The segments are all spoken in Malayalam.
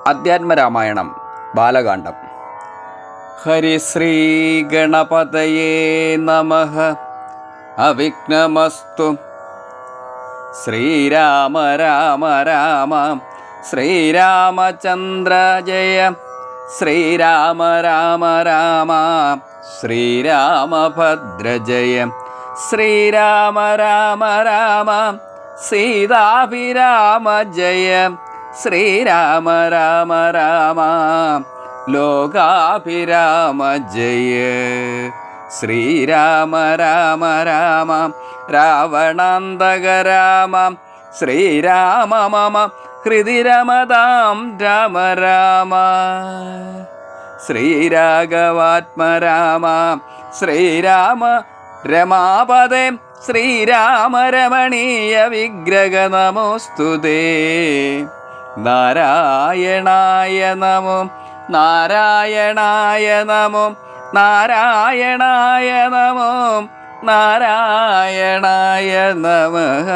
അധ്യാത്മരാമായണം ബാലകാണ്ഡം. ഹരിശ്രീ ഗണപതയേ നമഃ. അവിഘ്നമസ്തു. ശ്രീരാമ രാമ രാമ ശ്രീരാമചന്ദ്ര ജയ. ശ്രീരാമ രാമ രാമ ശ്രീരാമഭദ്ര ജയ. ശ്രീരാമ രാമ രാമ സീതാഭിരാമ ജയ. ശ്രീരാമ രാമ രാമ ലോകാഭിരാമ ജയ. ശ്രീരാമ രാമ രാമ രാവണാന്തക രാമ. ശ്രീരാമ മമ ഹൃദി രമതാം രാമ രാമ. ശ്രീരാഘവാത്മ രാമ ശ്രീരാമ രമാപദേ. ശ്രീരാമ രമണീയ വിഗ്രഹ നമോസ്തുതേ. നാരായണായ നമോ നാരായണായ നമോ നാരായണായ നമോ നാരായണായ നമഃ.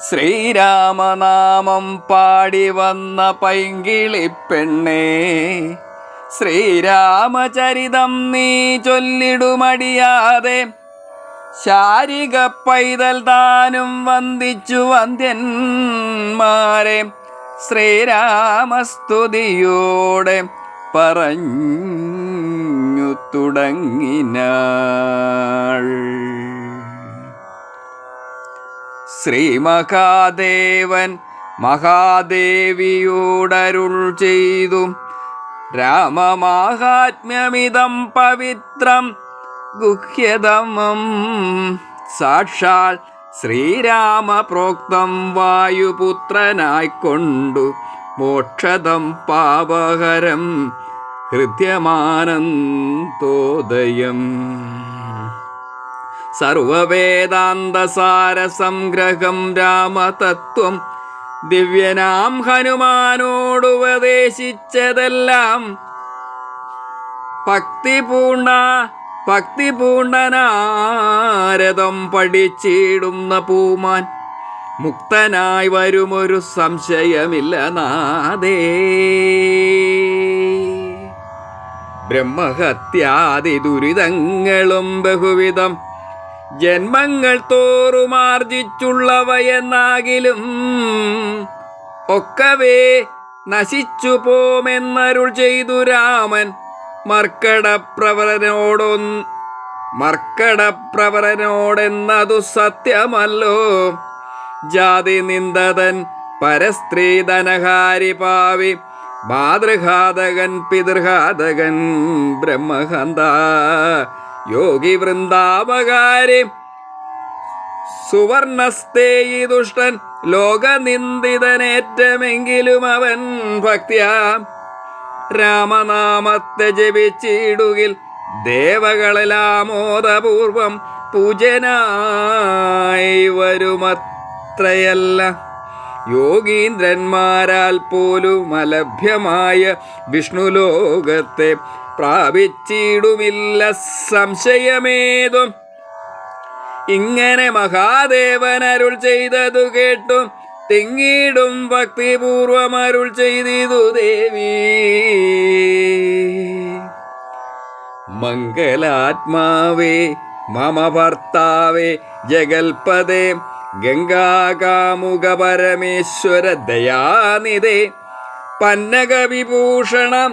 ശ്രീരാമനാമം പാടി വന്ന പൈങ്കിളിപ്പെണ്ണേ, ശ്രീരാമചരിതം നീ ചൊല്ലിടുമടിയാതെ. ശാരിക പൈതൽ താനും വന്ദിച്ചു വന്ദ്യന്മാരെ. ശ്രീരാമസ്തുതിയോടെ പറഞ്ഞു തുടങ്ങിനാൾ. ശ്രീമഹാദേവൻ മഹാദേവിയോടരുൾ ചെയ്തു. രാമമാഹാത്മ്യമിതം പവിത്രം ഗുഹ്യതമം. സാക്ഷാൽ ശ്രീരാമ പ്രോക്തം വായുപുത്രനായിക്കൊണ്ടു മോക്ഷദം പാപഹരം ഹൃദ്യമാനന്തോദയം. സർവവേദാന്തസാരസംഗ്രഹം രാമതത്വം ദിവ്യനാം ഹനുമാനോടുപദേശിച്ചതെല്ലാം ഭക്തിപൂർണനാരദം പഠിച്ചിടുന്ന പൂമാൻ മുക്തനായി വരുമൊരു സംശയമില്ല നാദേ. ബ്രഹ്മഹത്യാദി ദുരിതങ്ങളും ബഹുവിധം ജന്മങ്ങൾ തോറുമാർജിച്ചുള്ളവയെന്നാകിലും ഒക്കവേ നശിച്ചു പോമെന്നരുൾ ചെയ്തു രാമൻ. മർക്കടപ്രവരനോടെന്നതു സത്യമല്ലോ. ജാതി നിന്ദതൻ പരസ്ത്രീ ധനഹാരി പാവി മാതൃഘാതകൻ പിതൃഘാതകൻ ബ്രഹ്മഹന്ത യോഗി വൃന്ദാപകാരി സുവർണസ്തേയി ദുഷ്ടൻ ലോകനിന്ദിതനേറ്റമെങ്കിലും അവൻ ഭക്ത്യാ രാമനാമത്തെ ജപിച്ചിടുകിൽ ദേവകളെല്ലാമോദപൂർവം പൂജനായി വരുമത്രയല്ല. യോഗീന്ദ്രന്മാരാൽ പോലും അലഭ്യമായ വിഷ്ണുലോകത്തെ പ്രാപിച്ചിടുമില്ല സംശയമേതും. ഇങ്ങനെ മഹാദേവൻ അരുൾ ചെയ്തതു കേട്ടു തിങ്ങിടും ഭക്തിപൂർവം അരുൾ ചെയ്തിതു ദേവി. മംഗലാത്മാവേ മമ ഭർത്താവേ ജഗൽപദേ ഗംഗാകാമുക പരമേശ്വര ദയാനിധേ. പന്നകവിഭൂഷണം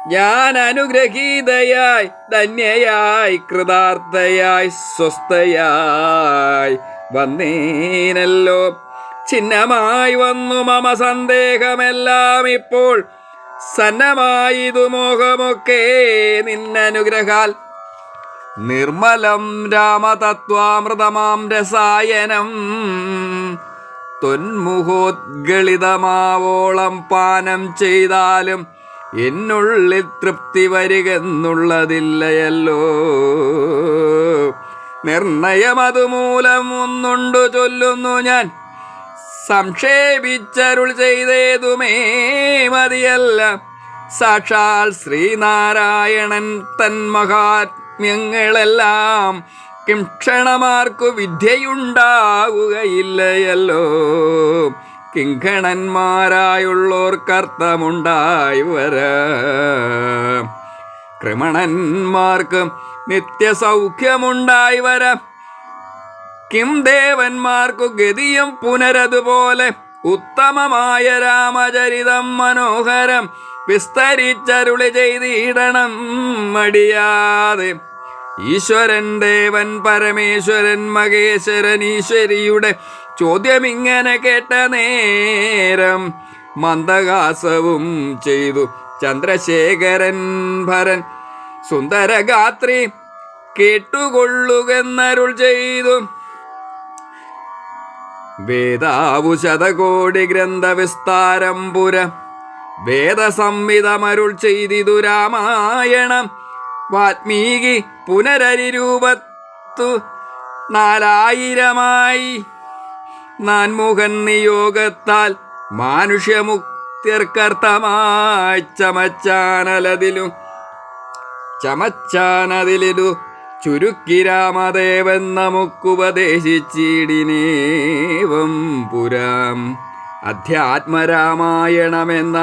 ഞാൻ അനുഗ്രഹീതയായി ധന്യയായി കൃതാർത്ഥയായി സ്വസ്ഥയായി വന്നേനല്ലോ. ചിഹ്നമായി വന്നു മമ സന്ദേഹമെല്ലാം ഇപ്പോൾ സന്നമായിതു മോഹമൊക്കെ നിന്നനുഗ്രഹാൽ. നിർമ്മലം രാമതത്വാമൃതമാം രസായനം തൊന്മുഖോദ്ഗളിതമാവോളം പാനം ചെയ്താലും എന്നുള്ളിൽ തൃപ്തി വരികെന്നുള്ളതില്ലയല്ലോ. നിർണയമതുമൂലം ഒന്നുണ്ടു ചൊല്ലുന്നു ഞാൻ. സംക്ഷേപിച്ചരുൾ ചെയ്തേതുമേ മതിയല്ല. സാക്ഷാൽ ശ്രീനാരായണൻ തൻ മഹാത്മ്യങ്ങളെല്ലാം കിംക്ഷണമാർക്കു വിദ്യയുണ്ടാകുകയില്ലയല്ലോ. കിങ്കണന്മാരായുള്ളോർക്കർത്ഥമുണ്ടായി വര. കൃമണന്മാർക്ക് നിത്യസൗഖ്യമുണ്ടായി വര. കിം ദേവന്മാർക്കു ഗതിയും പുനരതുപോലെ ഉത്തമമായ രാമചരിതം മനോഹരം വിസ്തരിച്ചരുളി ചെയ്തിടണം മടിയാതെ. ഈശ്വരൻ ദേവൻ പരമേശ്വരൻ മഹേശ്വരൻ ഈശ്വരിയുടെ ചോദ്യമിങ്ങനെ കേട്ട നേരം മന്ദഹാസവും ചെയ്തു ചന്ദ്രശേഖരൻ ഭരൻ. സുന്ദരഗാത്രി കേട്ടുകൊള്ളുകെന്നരുൾ ചെയ്തു. വേദാവു ശതകോടി ഗ്രന്ഥവിസ്താരം പുര വേദസംഹിതമരുൾ ചെയ്തിതു രാമായണം. വാൽമീകി പുനരരിരൂപത്തു 4000 നാൻമുഖൻ നിയോഗത്താൽ മാനുഷ്യമുക്തിർക്കർത്ഥമായി ചമച്ചാനതിലു ചുരുക്കി രാമദേവൻ നമുക്കുപദേശിച്ചിടിനേവം പുരാം. അധ്യാത്മരാമായണമെന്ന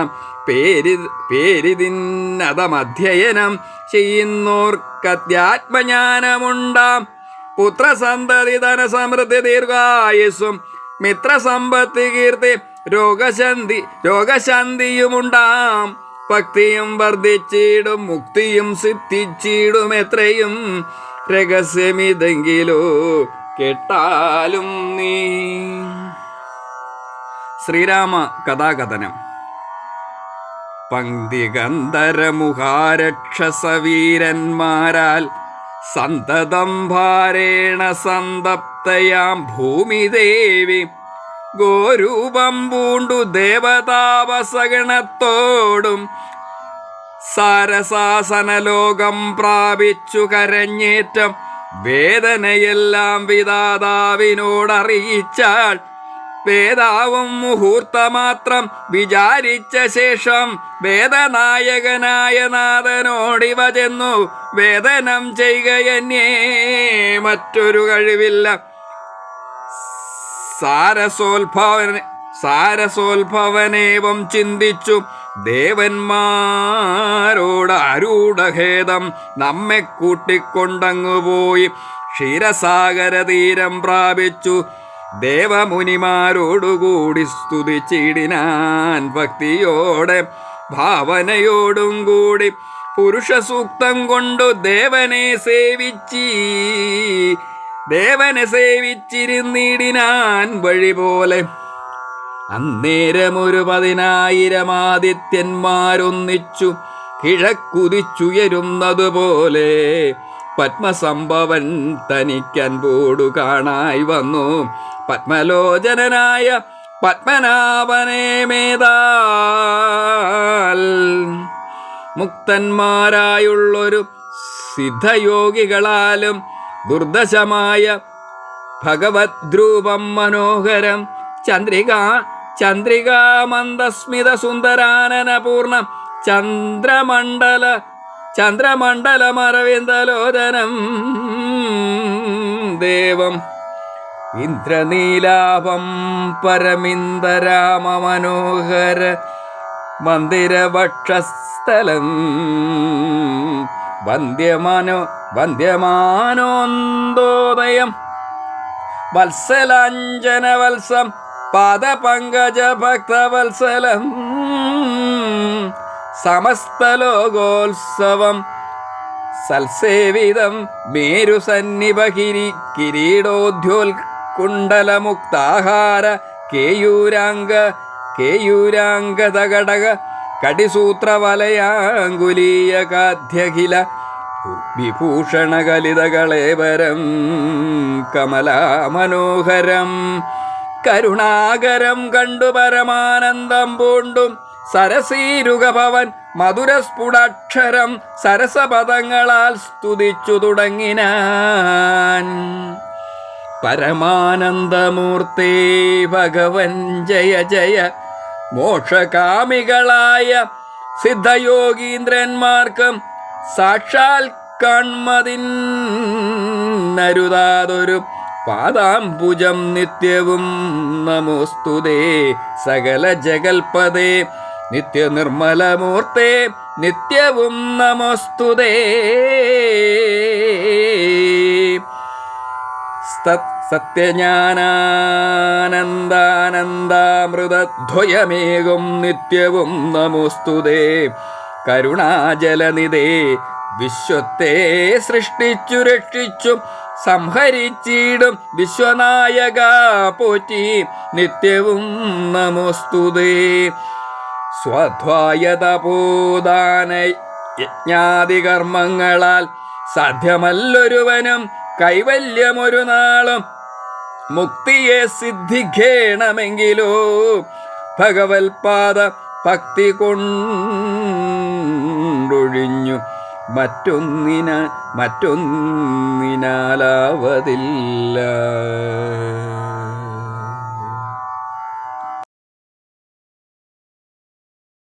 പേരിതിന്നതമധ്യയനം ചെയ്യുന്നോർക്കധ്യാത്മജ്ഞാനമുണ്ടാം. പുത്രസന്തതി ധനസമൃദ്ധി ദീർഘായുസ്സും മിത്രസമ്പത്തി കീർത്തി രോഗശാന്തിയുമുണ്ടാം. ഭക്തിയും വർദ്ധിച്ചിടും മുക്തിയും സിദ്ധിച്ചിടും. എത്രയും രഹസ്യമിതെങ്കിലോ കേട്ടാലും നീ. ശ്രീരാമ കഥാകഥനം. പങ്ക്തികന്ധരമുഖാരക്ഷസവീരന്മാരാൽ സന്തതം ഭാരേണ സന്തപ്തയാം ഭൂമിദേവി ഗോരൂപം പൂണ്ടു ദേവതാപസഗണത്തോടും സാരസാസനലോകം പ്രാപിച്ചു കരഞ്ഞേറ്റം വേദനയെല്ലാം വിധാതാവിനോടറിയിച്ചാൾ. വേദാവും മുഹൂർത്തമാത്രം വിചാരിച്ച ശേഷം വേദനായകനായ നാഥനോടിവ ചെന്നു വേദനം ചെയ്യുകയെന്നേ മറ്റൊരു കഴിവില്ല. സാരസോത്ഭവനേവം ചിന്തിച്ചു ദേവന്മാരോട് ആരൂഢഖേദം നമ്മെ കൂട്ടിക്കൊണ്ടങ്ങുപോയി ക്ഷീരസാഗര തീരം പ്രാപിച്ചു ദേവമുനിമാരോടുകൂടി സ്തുതിച്ചിടിനാൻ. ഭക്തിയോടെ ഭാവനയോടും കൂടി പുരുഷ സൂക്തം കൊണ്ടു ദേവനെ സേവിച്ചിരുന്നിടിനാൻ വഴി പോലെ. അന്നേരമൊരു 10,000 ആദിത്യന്മാരൊന്നിച്ചു കിഴക്കുതിച്ചുയരുന്നതുപോലെ പത്മസംഭവൻ തനിക്കൻപോടു കാണായി വന്നു. പത്മലോചനായ പത്മനാഭനെ മേതാൽ മുക്തന്മാരായുള്ളൊരു സിദ്ധയോഗികളാലും ദുർദശമായ ഭഗവദ്രൂപം മനോഹരം ചന്ദ്രികാമന്ദസ്മിത സുന്ദരാനനപൂർണം ചന്ദ്രമണ്ഡലമരവിന്ദലോചനം ദേവം ഇന്ദ്രനീലാഭം പരമിന്ദരാമ മനോഹര മന്ദിരവക്ഷസ്ഥലം വന്ദ്യമാനോന്തോദയം വത്സലാഞ്ജനവത്സം പാദപങ്കജ ഭക്തവത്സലം സമസ്തലോകോത്സവം സൽസേവിതം മേരുസന്നിഭഗിരി കിരീടോദ്യോൽകുണ്ടലമുക്താഹാര കേയൂരാംഗതകടക കടിസൂത്രവലയാങ്കുലീയകാധ്യഖില വിഭൂഷണകലിതകളേവരം കമലാമനോഹരം കരുണാകരം കണ്ടു പരമാനന്ദം പൂണ്ടും സരസീരുഗഭവൻ മധുരസ്ഫുടാക്ഷരം സരസപദങ്ങളാൽ സ്തുതിച്ചു തുടങ്ങിനാൻ. പരമാനന്ദമൂർത്തേ ഭഗവൻ ജയ ജയ. മോക്ഷകാമികളായ സിദ്ധയോഗീന്ദ്രന്മാർക്കും സാക്ഷാൽ കാൺമതിന്നരുതാതൊരു പാദാംബുജം നിത്യവും നമോസ്തുതേ സകല ജഗൽപദേ നിത്യനിർമ്മലമൂർത്തേ നിത്യവും നമോസ്തുതേ സത്യജ്ഞാനാനന്ദാനന്ദാമൃതദ്വയമേകം നിത്യവും നമോസ്തുതേ കരുണാജലനിധേ വിശ്വത്തെ സൃഷ്ടിച്ചു രക്ഷിച്ചു സംഹരിച്ചിടും വിശ്വനായക പോറ്റി നിത്യവും നമോസ്തുതേ സ്വധ്വായതപോദാന യജ്ഞാദികർമ്മങ്ങളാൽ സാധ്യമല്ലൊരുവനും കൈവല്യമൊരു നാളും മുക്തിയെ സിദ്ധിക്കേണമെങ്കിലോ ഭഗവത്പാദ ഭക്തി കൊണ്ടൊഴിഞ്ഞു മറ്റൊന്നിനാലാവതില്ല.